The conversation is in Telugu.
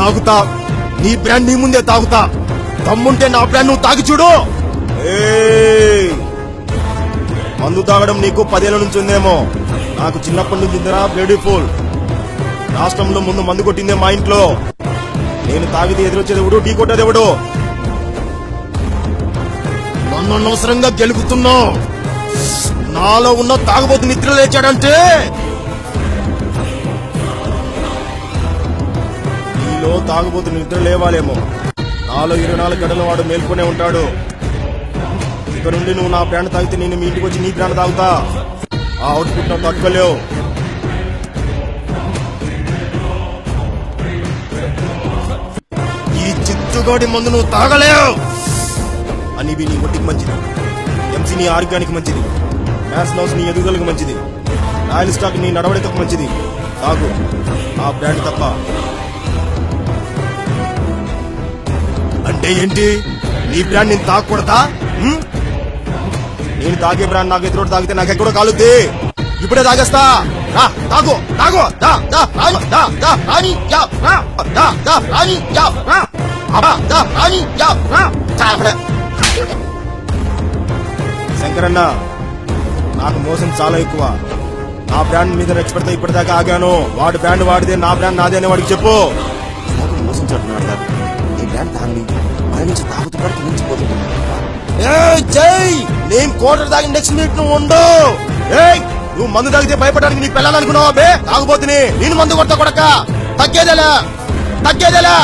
తాగుతా, నీ బ్రాండ్ నీ ముందే తాగుతా. దమ్ముంటే నా బ్రాండ్ నువ్వు తాగి చూడు. మందు తాగడం నీకు 10 ఏళ్ల నుంచి ఉందేమో, నాకు చిన్నప్పటి నుంచి ఉందిరా బ్యూటిఫుల్. రాష్ట్రంలో ముందు మందు కొట్టిందే మా ఇంట్లో. నేను తాగితే ఎదురొచ్చేది ఎవడు, ఢీ కొట్టేది ఎవడు? నన్ను అనవసరంగా గెలుపుతున్నావు. నాలో ఉన్న తాగబోతు నిద్ర లేచాడంటే నీలో తాగబోతు నిద్ర లేవాలేమో. నాలో 24 గంటల వాడు మేల్కొనే ఉంటాడు. ఇక నుండి నువ్వు నా బ్రాండ్ తాగితే నేను మీ ఇంటికి వచ్చి నీ బ్రాండ్ తాగుతా. ఆ అవుట్పుట్ నాకు తట్టుకోలేవు. ఈ చిత్తుగాడి మందు నువ్వు తాగలేవు. అనివి నీ ఒంటికి మంచిది, ఎంసీ నీ ఆరోగ్యానికి మంచిది, మ్యాథ్స్ నౌస్ నీ ఎదుగుదలకు మంచిది, రాయల్ స్టాక్ నీ నడవడికకు మంచిది. తాగు ఆ బ్రాండ్ తప్ప. అంటే ఏంటి? నీ బ్రాండ్ నేను తాగకూడదా? నేను తాగే బ్రాండ్ నాకు ఎదురు తాగితే నాకు ఎక్కడో కాలుద్ది. ఇప్పుడే తాగేస్తా. తాగు తాగు. శంకరన్న, నాకు మోసం చాలా ఎక్కువ. నా బ్రాండ్ మీద రెచ్చపెడితే ఇప్పటిదాకా ఆగాను. వాడి బ్రాండ్ వాడిదే, నా బ్రాండ్ నాదే అని వాడికి చెప్పు. మోసం చెప్తున్నాడు సార్. నీ బ్రాండ్ తాగండి, మన నుంచి తాగుతున్నాడు, మించిపోతున్నాడు. జై, నేను కోటర్ తాగిన నెక్స్ట్ మినిట్ నువ్వు ఉండు. నువ్వు మందు తాగితే భయపడడానికి నీ పిల్లలనుకున్నావా బే? తాగుబోతుని నేను మందు కొడతా కొడక. తగ్గేదేలా.